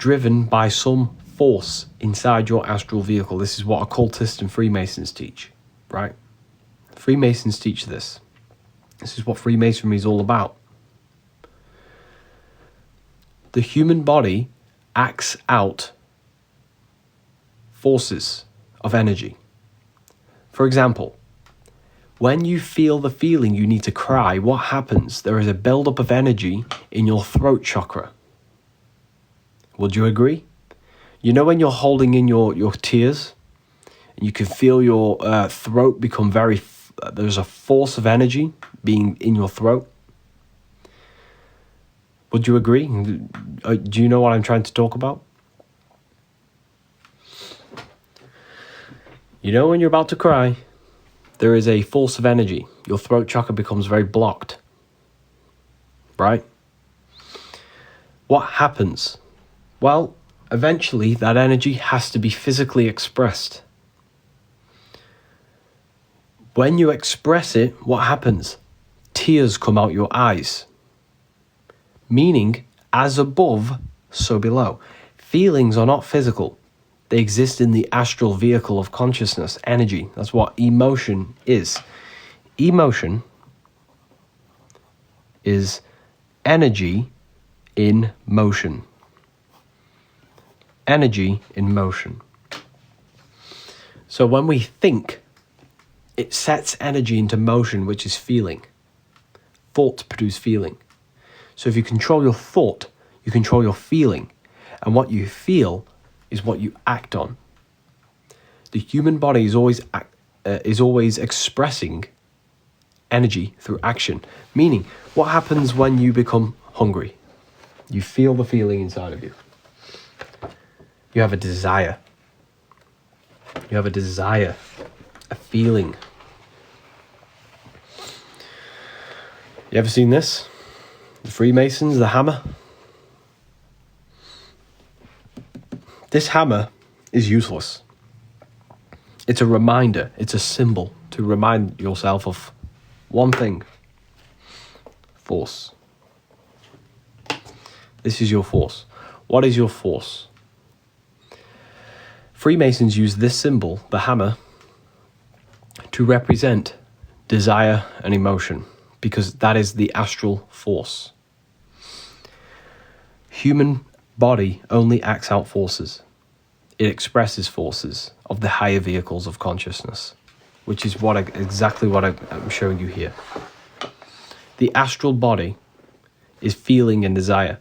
driven by some force inside your astral vehicle. This is what occultists and Freemasons teach, right? Freemasons teach this. This is what Freemasonry is all about. The human body acts out forces of energy. For example, when you feel the feeling you need to cry, what happens? There is a buildup of energy in your throat chakra. Would you agree? You know when you're holding in your tears, and you can feel your throat become there's a force of energy being in your throat? Would you agree? Do you know what I'm trying to talk about? You know when you're about to cry, there is a force of energy. Your throat chakra becomes very blocked. Right? What happens? Well, eventually that energy has to be physically expressed. When you express it, what happens? Tears come out your eyes. Meaning, as above, so below. Feelings are not physical. They exist in the astral vehicle of consciousness, energy. That's what emotion is. Emotion is energy in motion. Energy in motion. So when we think, it sets energy into motion, which is feeling. Thoughts produce feeling. So if you control your thought, you control your feeling. And what you feel is what you act on. The human body is always expressing energy through action. Meaning, what happens when you become hungry? You feel the feeling inside of you. You have a desire. You have a desire, a feeling. You ever seen this? The Freemasons, the hammer. This hammer is useless. It's a reminder, it's a symbol to remind yourself of one thing. Force. This is your force. What is your force? Freemasons use this symbol, the hammer, to represent desire and emotion, because that is the astral force. Human body only acts out forces. It expresses forces of the higher vehicles of consciousness, which is exactly what I'm showing you here. The astral body is feeling and desire.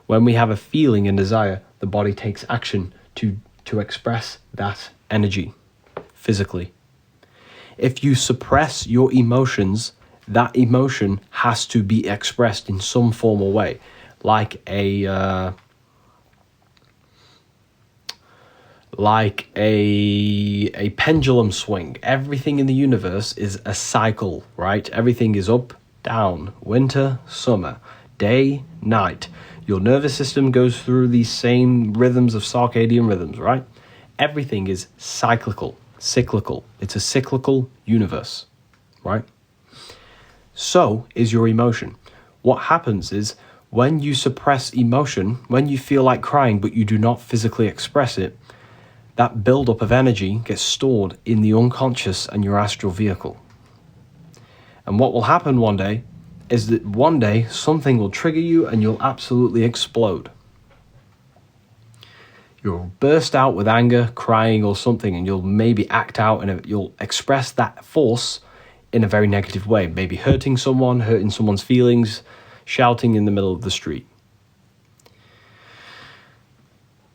When we have a feeling and desire, the body takes action to express that energy physically. If you suppress your emotions, that emotion has to be expressed in some formal way, like a pendulum swing. Everything in the universe is a cycle, right? Everything is up, down, winter, summer, day, night. Your nervous system goes through these same rhythms of circadian rhythms, right? Everything is cyclical. It's a cyclical universe, right? So is your emotion. What happens is when you suppress emotion, when you feel like crying but you do not physically express it, that buildup of energy gets stored in the unconscious and your astral vehicle. And what will happen one day is that one day something will trigger you and you'll absolutely explode. You'll burst out with anger, crying or something, and you'll maybe act out and you'll express that force in a very negative way, maybe hurting someone's feelings, shouting in the middle of the street.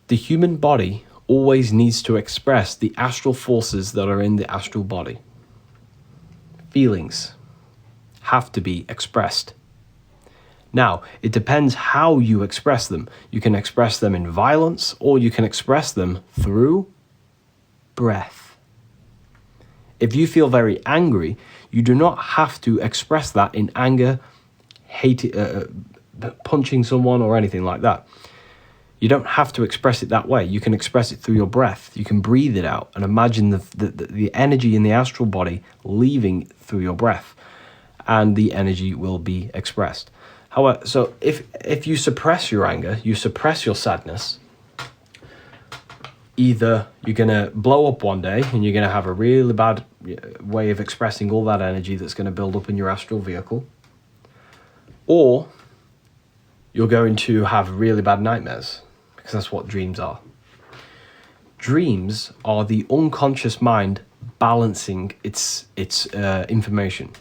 The human body always needs to express the astral forces that are in the astral body. Feelings have to be expressed. Now, it depends how you express them. You can express them in violence, or you can express them through breath. If you feel very angry, you do not have to express that in anger, punching someone or anything like that. You don't have to express it that way. You can express it through your breath. You can breathe it out and imagine the energy in the astral body leaving through your breath, and the energy will be expressed. However, so if you suppress your anger, you suppress your sadness, either you're going to blow up one day and you're going to have a really bad way of expressing all that energy that's going to build up in your astral vehicle, or you're going to have really bad nightmares, because that's what dreams are. Dreams are the unconscious mind balancing its information.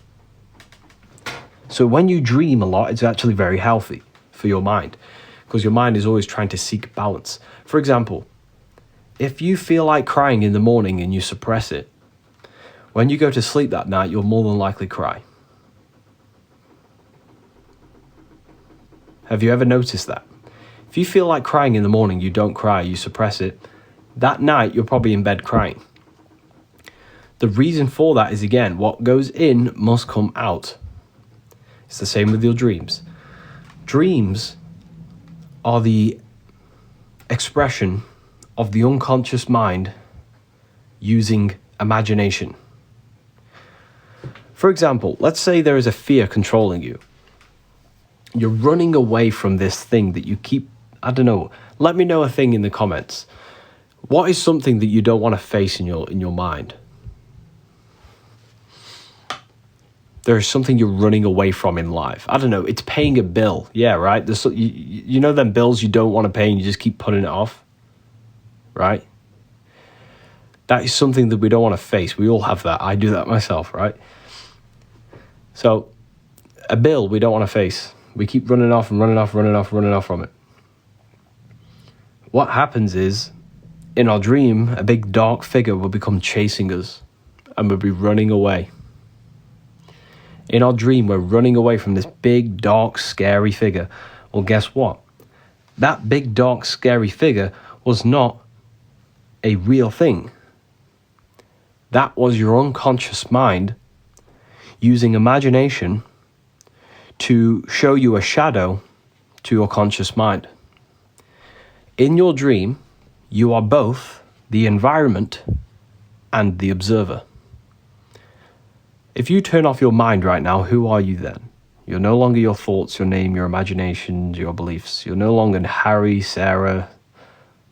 So when you dream a lot, it's actually very healthy for your mind, because your mind is always trying to seek balance. For example, if you feel like crying in the morning and you suppress it, when you go to sleep that night, you'll more than likely cry. Have you ever noticed that? If you feel like crying in the morning, you don't cry, you suppress it, that night you're probably in bed crying. The reason for that is, again, what goes in must come out. It's the same with your dreams. Dreams are the expression of the unconscious mind using imagination. For example, let's say there is a fear controlling you. You're running away from this thing that you keep, I don't know, let me know a thing in the comments. What is something that you don't want to face in your mind? There is something you're running away from in life. I don't know, it's paying a bill. Yeah, right? There's, you know them bills you don't want to pay and you just keep putting it off? Right? That is something that we don't want to face. We all have that. I do that myself, right? So, a bill we don't want to face. We keep running off from it. What happens is, in our dream, a big dark figure will become chasing us and we'll be running away. In our dream, we're running away from this big, dark, scary figure. Well, guess what? That big, dark, scary figure was not a real thing. That was your unconscious mind using imagination to show you a shadow to your conscious mind. In your dream, you are both the environment and the observer. If you turn off your mind right now, who are you then? You're no longer your thoughts, your name, your imaginations, your beliefs. You're no longer Harry, Sarah,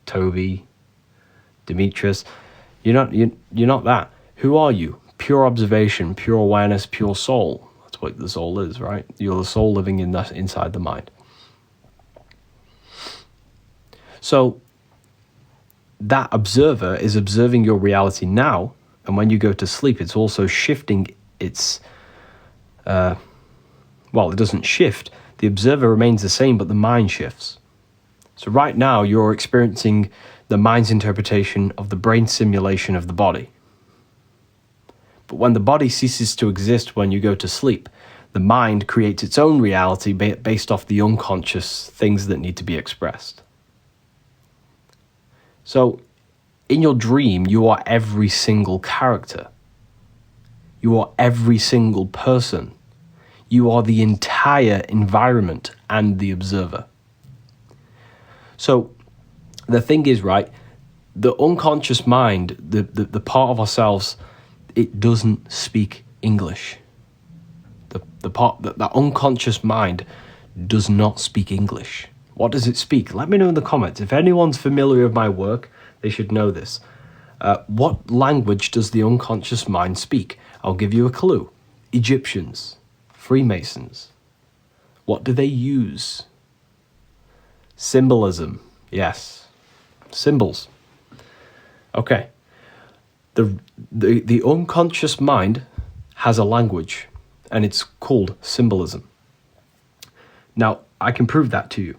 Toby, Demetrius. You're not that. Who are you? Pure observation, pure awareness, pure soul. That's what the soul is, right? You're the soul living inside the mind. So that observer is observing your reality now, and when you go to sleep, it's also shifting its, it doesn't shift. The observer remains the same, but the mind shifts. So right now, you're experiencing the mind's interpretation of the brain simulation of the body. But when the body ceases to exist when you go to sleep, the mind creates its own reality based off the unconscious things that need to be expressed. So, in your dream, you are every single character. You are every single person. You are the entire environment and the observer. So, the thing is, right, the unconscious mind, the part of ourselves, it doesn't speak English. The unconscious mind does not speak English. What does it speak? Let me know in the comments. If anyone's familiar with my work, they should know this. What language does the unconscious mind speak? I'll give you a clue. Egyptians, Freemasons. What do they use? Symbolism. Yes. Symbols. Okay. The unconscious mind has a language, and it's called symbolism. Now, I can prove that to you.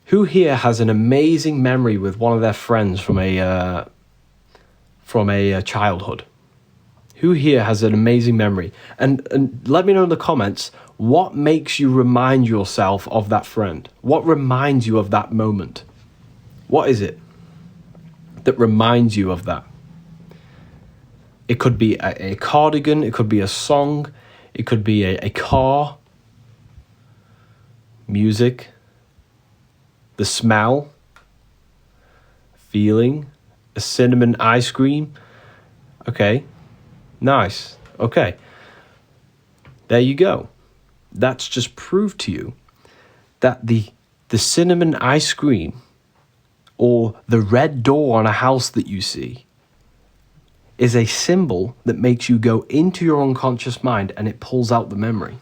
Who here has an amazing memory with one of their friends from a childhood? Who here has an amazing memory? And let me know in the comments, what makes you remind yourself of that friend? What reminds you of that moment? What is it that reminds you of that? It could be a cardigan, it could be a song, it could be a car, music, the smell, feeling, a cinnamon ice cream. Okay, nice. Okay, there you go. That's just proved to you that the cinnamon ice cream or the red door on a house that you see is a symbol that makes you go into your unconscious mind and it pulls out the memory.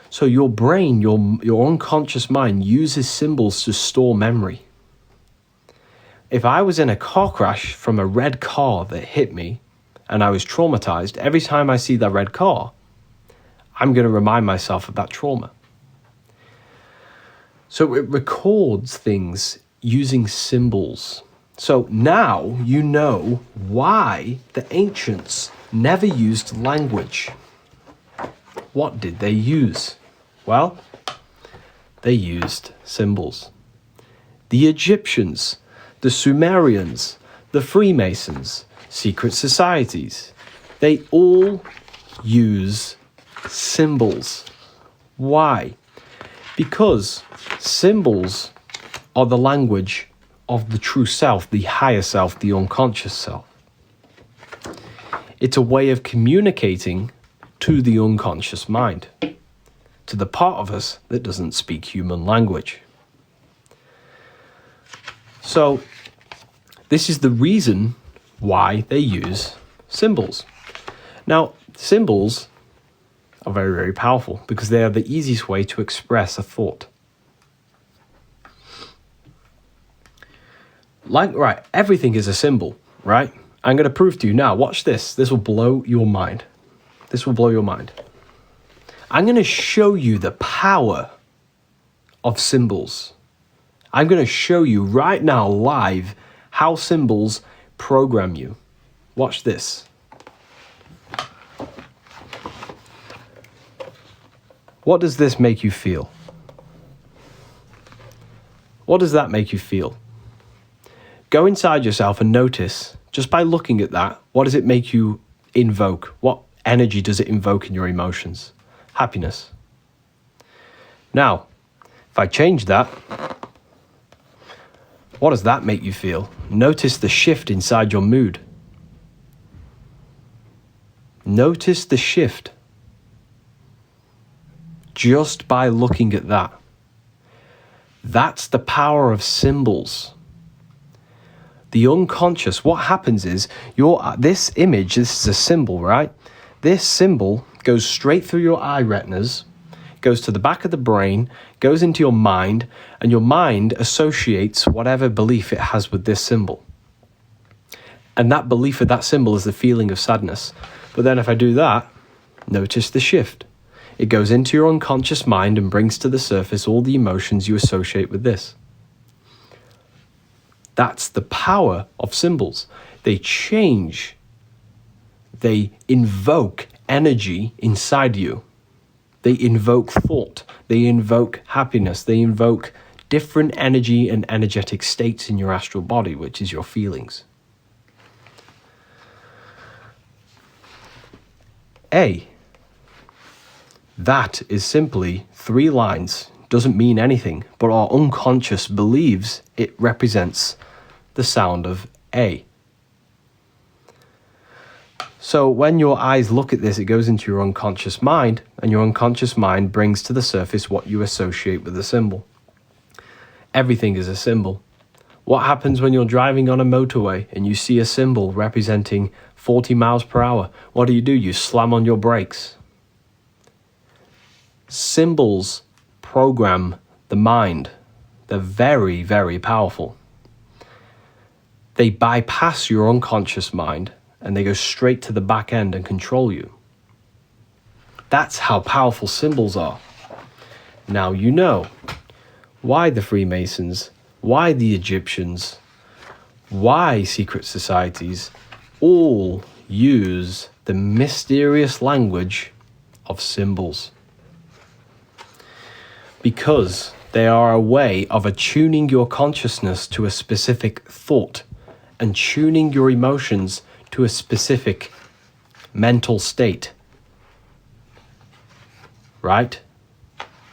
So your brain, your unconscious mind uses symbols to store memory. If I was in a car crash from a red car that hit me and I was traumatized, every time I see that red car, I'm going to remind myself of that trauma. So it records things using symbols. So now you know why the ancients never used language. What did they use? Well, they used symbols. The Egyptians, the Sumerians, the Freemasons, secret societies, they all use symbols. Why? Because symbols are the language of the true self, the higher self, the unconscious self. It's a way of communicating to the unconscious mind, to the part of us that doesn't speak human language. So this is the reason why they use symbols. Now, symbols are very, very powerful because they are the easiest way to express a thought. Right, everything is a symbol, right? I'm going to prove to you now. Watch this. This will blow your mind. This will blow your mind. I'm going to show you the power of symbols. I'm going to show you right now live how symbols program you. Watch this. What does this make you feel? What does that make you feel? Go inside yourself and notice, just by looking at that, what does it make you invoke? What energy does it invoke in your emotions? Happiness. Now, if I change that, what does that make you feel? Notice the shift inside your mood. Notice the shift just by looking at that. That's the power of symbols. The unconscious, what happens is, this image, this is a symbol, right? This symbol goes straight through your eye retinas, goes to the back of the brain, goes into your mind, and your mind associates whatever belief it has with this symbol. And that belief of that symbol is the feeling of sadness. But then if I do that, notice the shift. It goes into your unconscious mind and brings to the surface all the emotions you associate with this. That's the power of symbols. They change. They invoke energy inside you. They invoke thought. They invoke happiness. They invoke different energy and energetic states in your astral body, which is your feelings. That is simply 3 lines. Doesn't mean anything, but our unconscious believes it represents the sound of A. So when your eyes look at this, it goes into your unconscious mind, and your unconscious mind brings to the surface what you associate with the symbol. Everything is a symbol. What happens when you're driving on a motorway and you see a symbol representing 40 miles per hour? What do? You slam on your brakes. Symbols program the mind. They're very, very powerful. They bypass your unconscious mind and they go straight to the back end and control you. That's how powerful symbols are. Now you know why the Freemasons, why the Egyptians, why secret societies all use the mysterious language of symbols. Because they are a way of attuning your consciousness to a specific thought and tuning your emotions to a specific mental state. Right?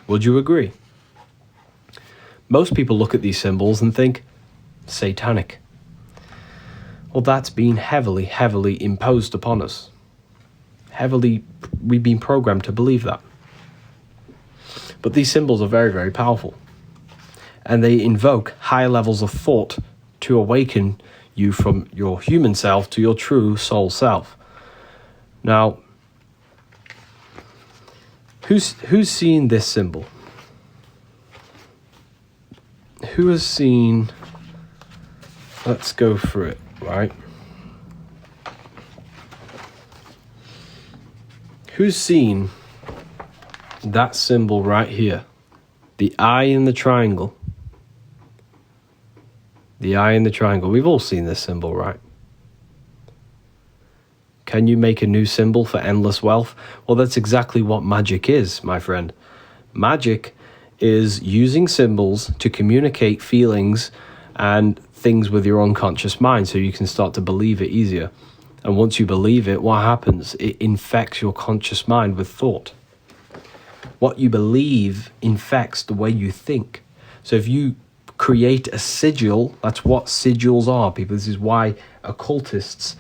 Would you agree? Most people look at these symbols and think, satanic. Well, that's been heavily, heavily imposed upon us. We've been programmed to believe that. But these symbols are very, very powerful. And they invoke higher levels of thought to awaken you from your human self to your true soul self. Now, who's seen this symbol? Who has seen... Let's go through it, right? Who's seen that symbol right here? The eye in the triangle. The eye in the triangle. We've all seen this symbol, right? Can you make a new symbol for endless wealth? Well, that's exactly what magic is, my friend. Magic is using symbols to communicate feelings and things with your unconscious mind so you can start to believe it easier. And once you believe it, what happens? It infects your conscious mind with thought. What you believe infects the way you think. So if you create a sigil, that's what sigils are, people. This is why occultists,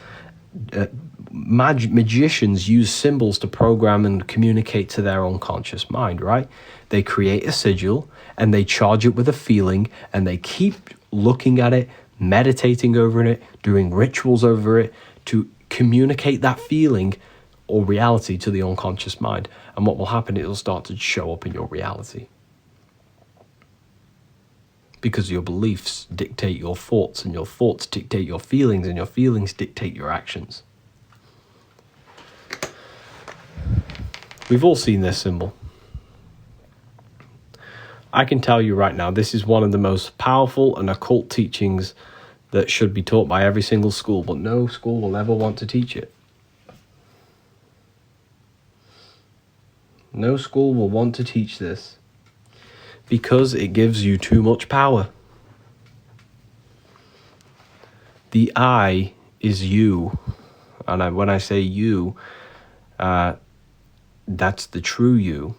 magicians use symbols to program and communicate to their unconscious mind, right? They create a sigil and they charge it with a feeling and they keep looking at it, meditating over it, doing rituals over it to communicate that feeling or reality to the unconscious mind. And what will happen, it'll start to show up in your reality. Because your beliefs dictate your thoughts, and your thoughts dictate your feelings, and your feelings dictate your actions. We've all seen this symbol. I can tell you right now, this is one of the most powerful and occult teachings that should be taught by every single school, but no school will ever want to teach it. No school will want to teach this because it gives you too much power. The I is you. And when I say you, that's the true you.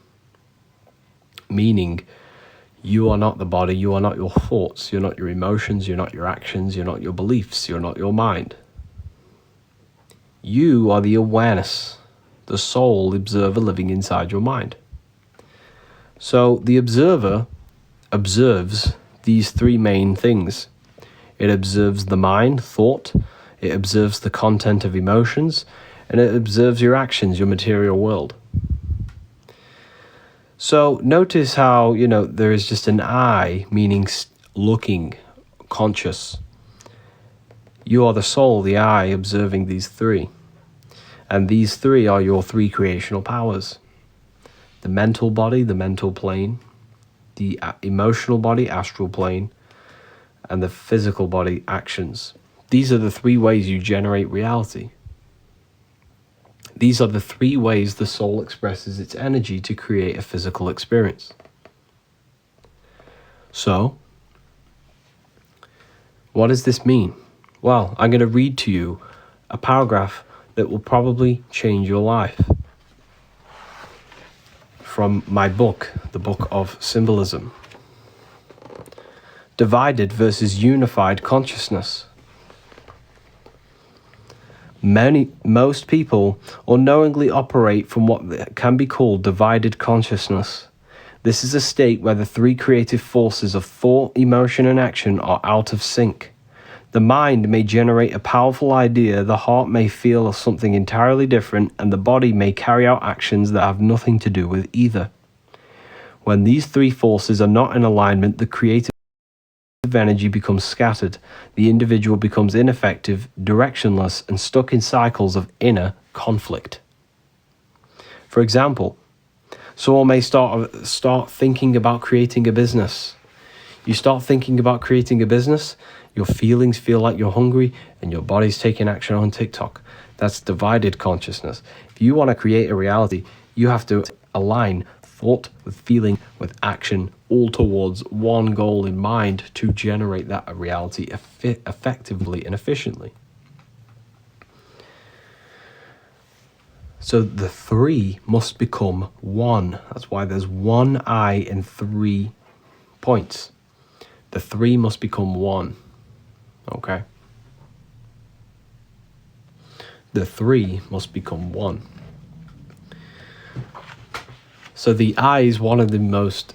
Meaning, you are not the body, you are not your thoughts, you're not your emotions, you're not your actions, you're not your beliefs, you're not your mind. You are the awareness, the soul observer living inside your mind. So the observer observes these three main things. It observes the mind, thought, it observes the content of emotions, and it observes your actions, your material world. So notice how, there is just an eye, meaning looking, conscious. You are the soul, the eye, observing these three. And these three are your three creational powers. The mental body, the mental plane, the emotional body, astral plane, and the physical body, actions. These are the three ways you generate reality. These are the three ways the soul expresses its energy to create a physical experience. So, what does this mean? Well, I'm going to read to you a paragraph that will probably change your life. From my book, The Book of Symbolism. Divided versus unified consciousness. Most people unknowingly operate from what can be called divided consciousness. This is a state where the three creative forces of thought, emotion, and action are out of sync. The mind may generate a powerful idea, the heart may feel something entirely different, and the body may carry out actions that have nothing to do with either. When these three forces are not in alignment, the creative energy becomes scattered, the individual becomes ineffective, directionless, and stuck in cycles of inner conflict. For example, someone may start thinking about creating a business. You start thinking about creating a business, your feelings feel like you're hungry, and your body's taking action on TikTok. That's divided consciousness. If you want to create a reality, you have to align thought with feeling with action, all towards one goal in mind to generate that reality effectively and efficiently. So the three must become one. That's why there's one eye and 3 points. The three must become one. Okay? The three must become one. So the eye is one of the most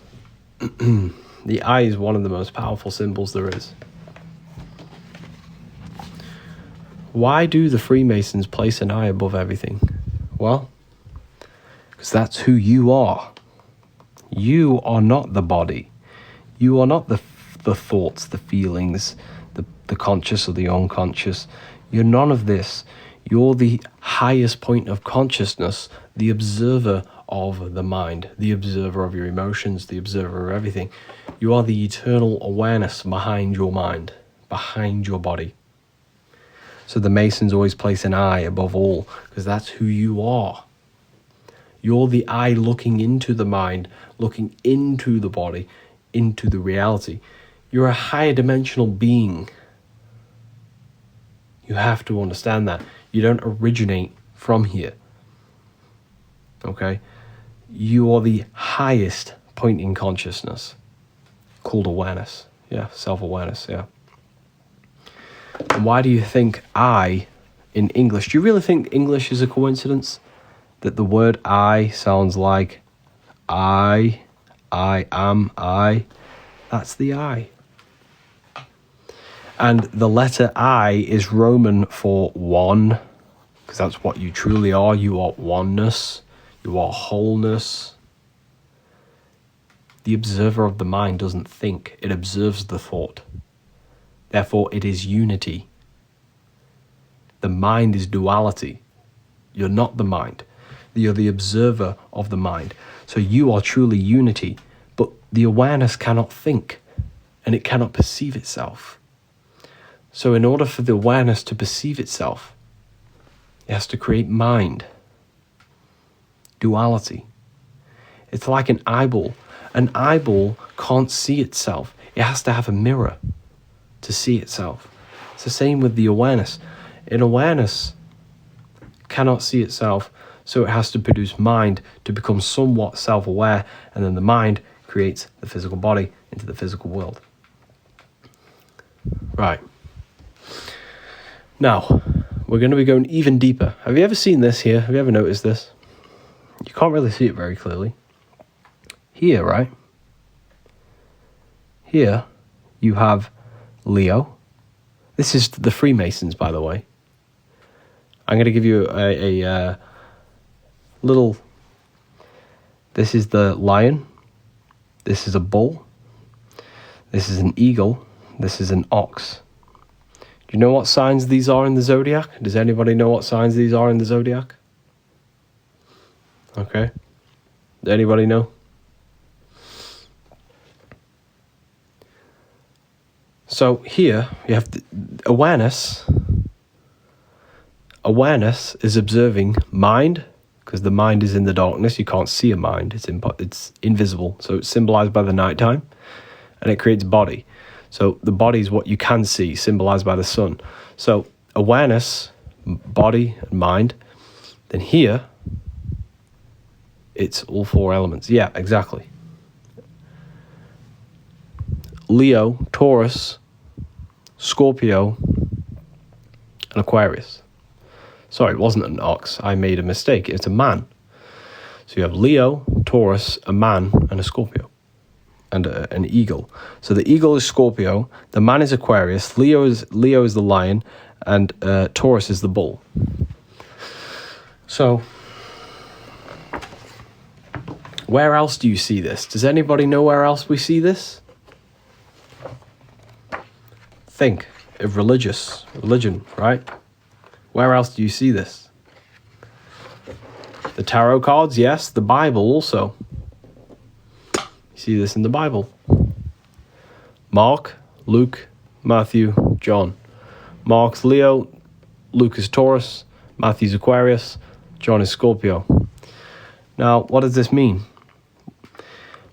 the eye is one of the most powerful symbols there is. Why do the Freemasons place an eye above everything? Well, because that's who you are. You are not the body. You are not the thoughts, the feelings, the conscious or the unconscious. You're none of this. You're the highest point of consciousness, the observer of the mind, the observer of your emotions, the observer of everything. You are the eternal awareness behind your mind, behind your body. So the Masons always place an eye above all, because that's who you are. You're the eye looking into the mind, looking into the body, into the reality. You're a higher dimensional being. You have to understand that. You don't originate from here. Okay? You are the highest point in consciousness, called awareness. Yeah, self-awareness, yeah. And why do you think I in English? Do you really think English is a coincidence? That the word I sounds like I am I. That's the I. And the letter I is Roman for one, because that's what you truly are. You are oneness. You are wholeness. The observer of the mind doesn't think. It observes the thought. Therefore, it is unity. The mind is duality. You're not the mind. You're the observer of the mind. So you are truly unity. But the awareness cannot think, and it cannot perceive itself. So in order for the awareness to perceive itself, it has to create mind. Duality. It's like an eyeball. An eyeball can't see itself. It has to have a mirror to see itself. It's the same with the awareness. An awareness cannot see itself, so it has to produce mind to become somewhat self-aware, and then the mind creates the physical body into the physical world. Right. Now, we're going to be going even deeper. Have you ever seen this here? Have you ever noticed this? You can't really see it very clearly. Here, right? Here, you have Leo. This is the Freemasons, by the way. I'm going to give you a little... This is the lion. This is a bull. This is an eagle. This is an ox. Do you know what signs these are in the zodiac? Does anybody know what signs these are in the zodiac? Okay. Does anybody know? So here you have the awareness. Awareness is observing mind, because the mind is in the darkness. You can't see a mind. It's invisible. So it's symbolized by the nighttime, and it creates body. So the body is what you can see, symbolized by the sun. So awareness, body, and mind. Then here, it's all four elements. Yeah, exactly. Leo, Taurus, Scorpio, and Aquarius. Sorry, it wasn't an ox. I made a mistake. It's a man. So you have Leo, Taurus, a man, and a Scorpio. And an eagle. So the eagle is Scorpio, the man is Aquarius, Leo is the lion, and Taurus is the bull. So, where else do you see this? Does anybody know where else we see this? Think of religion, right? Where else do you see this? The tarot cards, yes. The Bible also. See this in the Bible. Mark, Luke, Matthew, John. Mark's Leo, Luke is Taurus, Matthew's Aquarius, John is Scorpio. Now, what does this mean?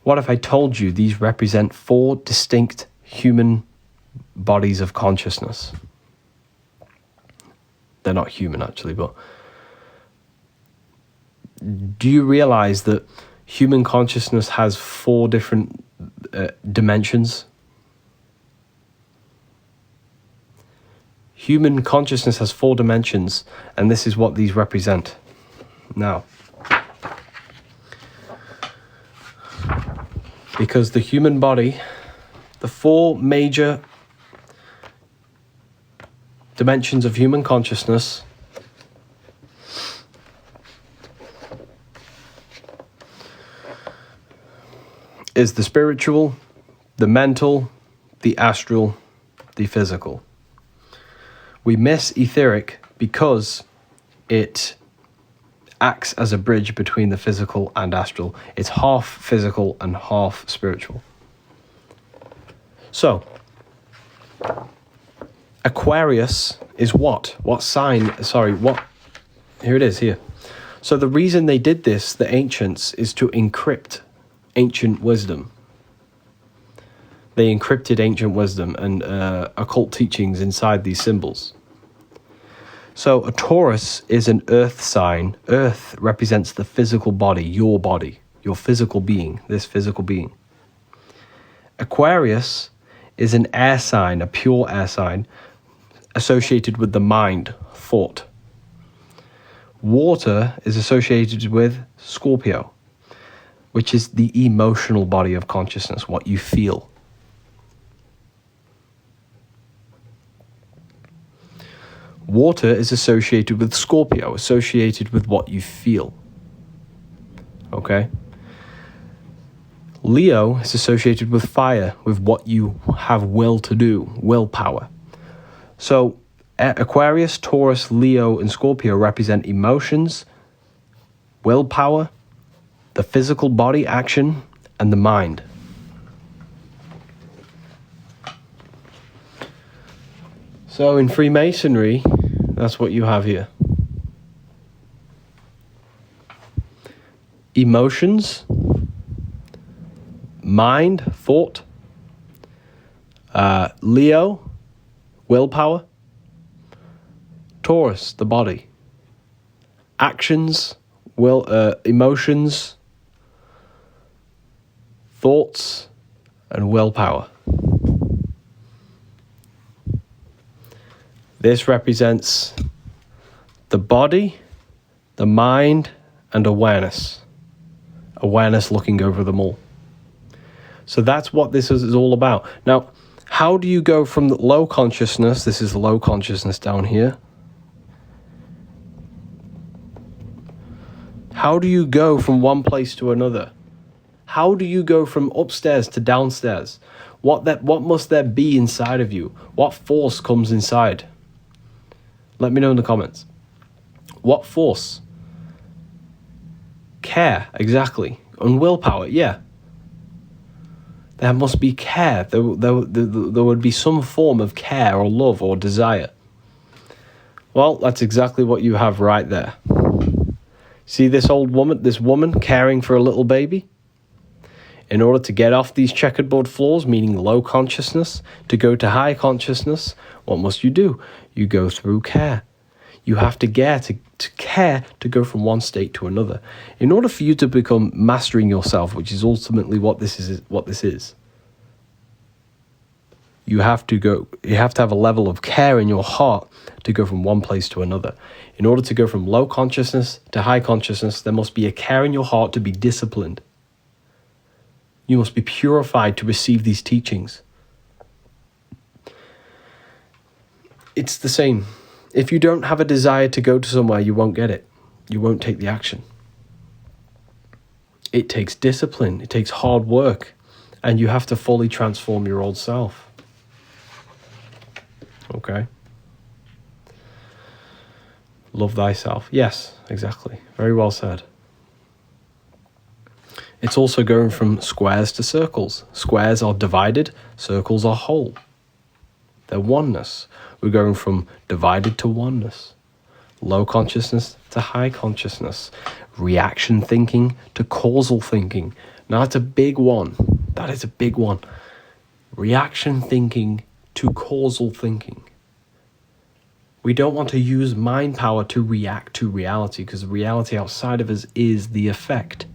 What if I told you these represent 4 distinct human bodies of consciousness? They're not human, actually, but do you realize that human consciousness has 4 different dimensions? Human consciousness has 4 dimensions, and this is what these represent. Now, because the human body, the 4 major dimensions of human consciousness is the spiritual, the mental, the astral, the physical. We miss etheric because it acts as a bridge between the physical and astral. It's half physical and half spiritual. So, Aquarius is what? What sign? Sorry, what? Here it is, here. So the reason they did this, the ancients, is to encrypt ancient wisdom. They encrypted ancient wisdom and occult teachings inside these symbols. So a Taurus is an earth sign. Earth represents the physical body, your physical being, this physical being. Aquarius is an air sign, a pure air sign, associated with the mind, thought. Water is associated with Scorpio, which is the emotional body of consciousness, what you feel. Water is associated with Scorpio, associated with what you feel. Okay? Leo is associated with fire, with what you have will to do, willpower. So Aquarius, Taurus, Leo, and Scorpio represent emotions, willpower, the physical body action, and the mind. So in Freemasonry, that's what you have here. Emotions, mind, thought, Leo, willpower, Taurus, the body, actions, emotions, thoughts, and willpower. This represents the body, the mind, and awareness. Awareness looking over them all. So that's what this is all about. Now, how do you go from low consciousness, this is low consciousness down here. How do you go from one place to another? How do you go from upstairs to downstairs? What must there be inside of you? What force comes inside? Let me know in the comments. What force? Care, exactly. And willpower, yeah. There must be care. There would be some form of care or love or desire. Well, that's exactly what you have right there. See this woman caring for a little baby? In order to get off these checkerboard floors, meaning low consciousness, to go to high consciousness, what must you do? You go through care. You have to care to go from one state to another. In order for you to become mastering yourself, which is ultimately what this is, you have to have a level of care in your heart to go from one place to another. In order to go from low consciousness to high consciousness, there must be a care in your heart to be disciplined. You must be purified to receive these teachings. It's the same. If you don't have a desire to go to somewhere, you won't get it. You won't take the action. It takes discipline. It takes hard work. And you have to fully transform your old self. Okay? Love thyself. Yes, exactly. Very well said. It's also going from squares to circles. Squares are divided, circles are whole. They're oneness. We're going from divided to oneness. Low consciousness to high consciousness. Reaction thinking to causal thinking. Now that's a big one. That is a big one. Reaction thinking to causal thinking. We don't want to use mind power to react to reality, because the reality outside of us is the effect.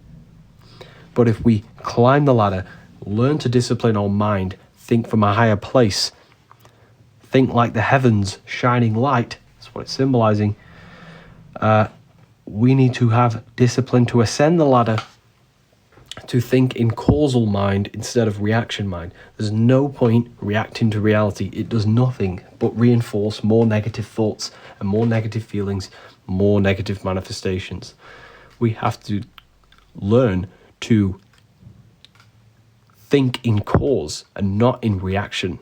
But if we climb the ladder, learn to discipline our mind, think from a higher place, think like the heavens, shining light, that's what it's symbolizing, we need to have discipline to ascend the ladder to think in causal mind instead of reaction mind. There's no point reacting to reality. It does nothing but reinforce more negative thoughts and more negative feelings, more negative manifestations. We have to learn to think in cause and not in reaction,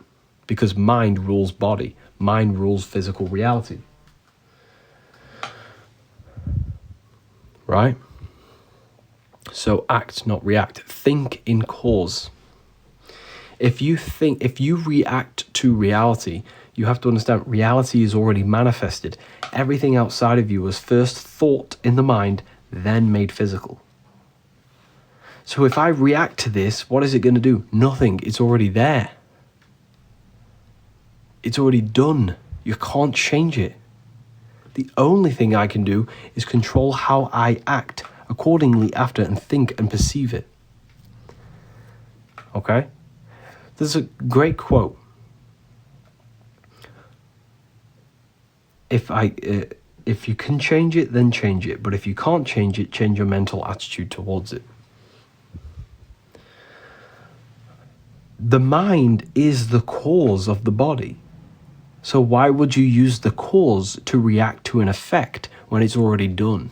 because mind rules body, mind rules physical reality. Right? So act, not react. Think in cause. If you react to reality, you have to understand reality is already manifested. Everything outside of you was first thought in the mind, then made physical. So if I react to this, what is it going to do? Nothing. It's already there. It's already done. You can't change it. The only thing I can do is control how I act accordingly after and think and perceive it. Okay? There's a great quote. If you can change it, then change it. But if you can't change it, change your mental attitude towards it. The mind is the cause of the body. So why would you use the cause to react to an effect when it's already done?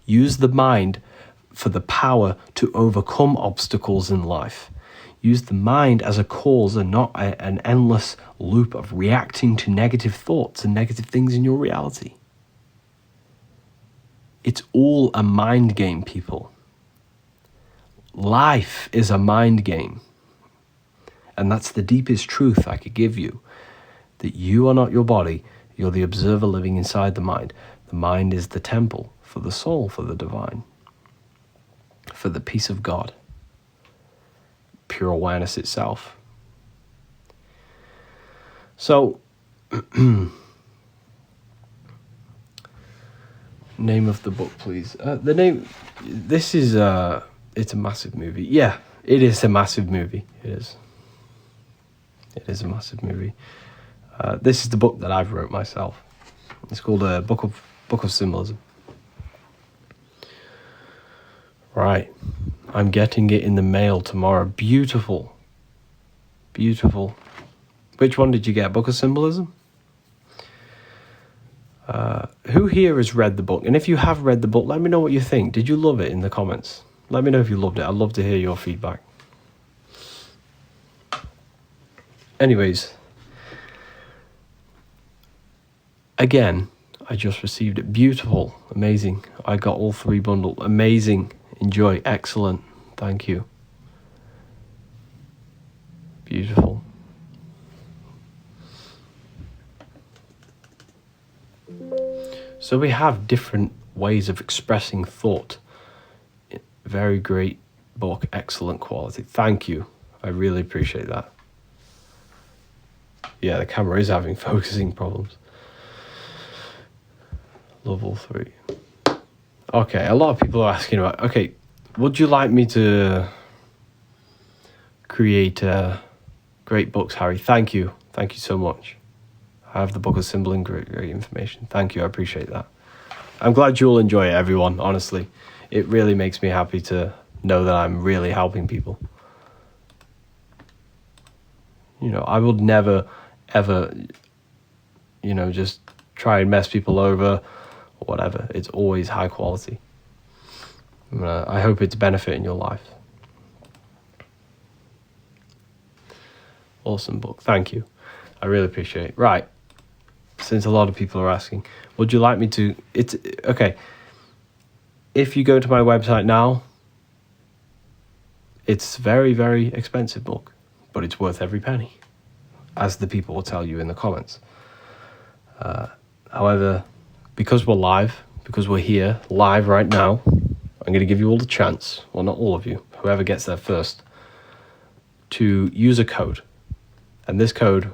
Use the mind for the power to overcome obstacles in life. Use the mind as a cause and not an endless loop of reacting to negative thoughts and negative things in your reality. It's all a mind game, people. Life is a mind game. And that's the deepest truth I could give you. That you are not your body, you're the observer living inside the mind. The mind is the temple for the soul, for the divine, for the peace of God, pure awareness itself. So, name of the book, please. This is, it's a massive movie. Yeah, it is a massive movie. It is. It is a massive movie. This is the book that I've wrote myself. It's called Book of Symbolism. Right. I'm getting it in the mail tomorrow. Beautiful. Beautiful. Which one did you get? Book of Symbolism? Who here has read the book? And if you have read the book, let me know what you think. Did you love it in the comments? Let me know if you loved it. I'd love to hear your feedback. Anyways, again, I just received it. Beautiful, amazing. I got all 3 bundles. Amazing, enjoy, excellent. Thank you. Beautiful. So we have different ways of expressing thought. Very great book, excellent quality. Thank you. I really appreciate that. Yeah, the camera is having focusing problems. Love all 3. Okay, a lot of people are asking about, okay, would you like me to create great books, Harry? Thank you. Thank you so much. I have the Book of Symbolism, great information. Thank you, I appreciate that. I'm glad you'll enjoy it, everyone, honestly. It really makes me happy to know that I'm really helping people. You know, I would never, ever, just try and mess people over or whatever. It's always high quality. I hope it's benefiting your life. Awesome book. Thank you. I really appreciate it. Right. Since a lot of people are asking, would you like me to... It's okay. If you go to my website now, it's a very, very expensive book, but it's worth every penny, as the people will tell you in the comments. However, because we're live, because we're here live right now, I'm going to give you all the chance, well, not all of you, whoever gets there first, to use a code. And this code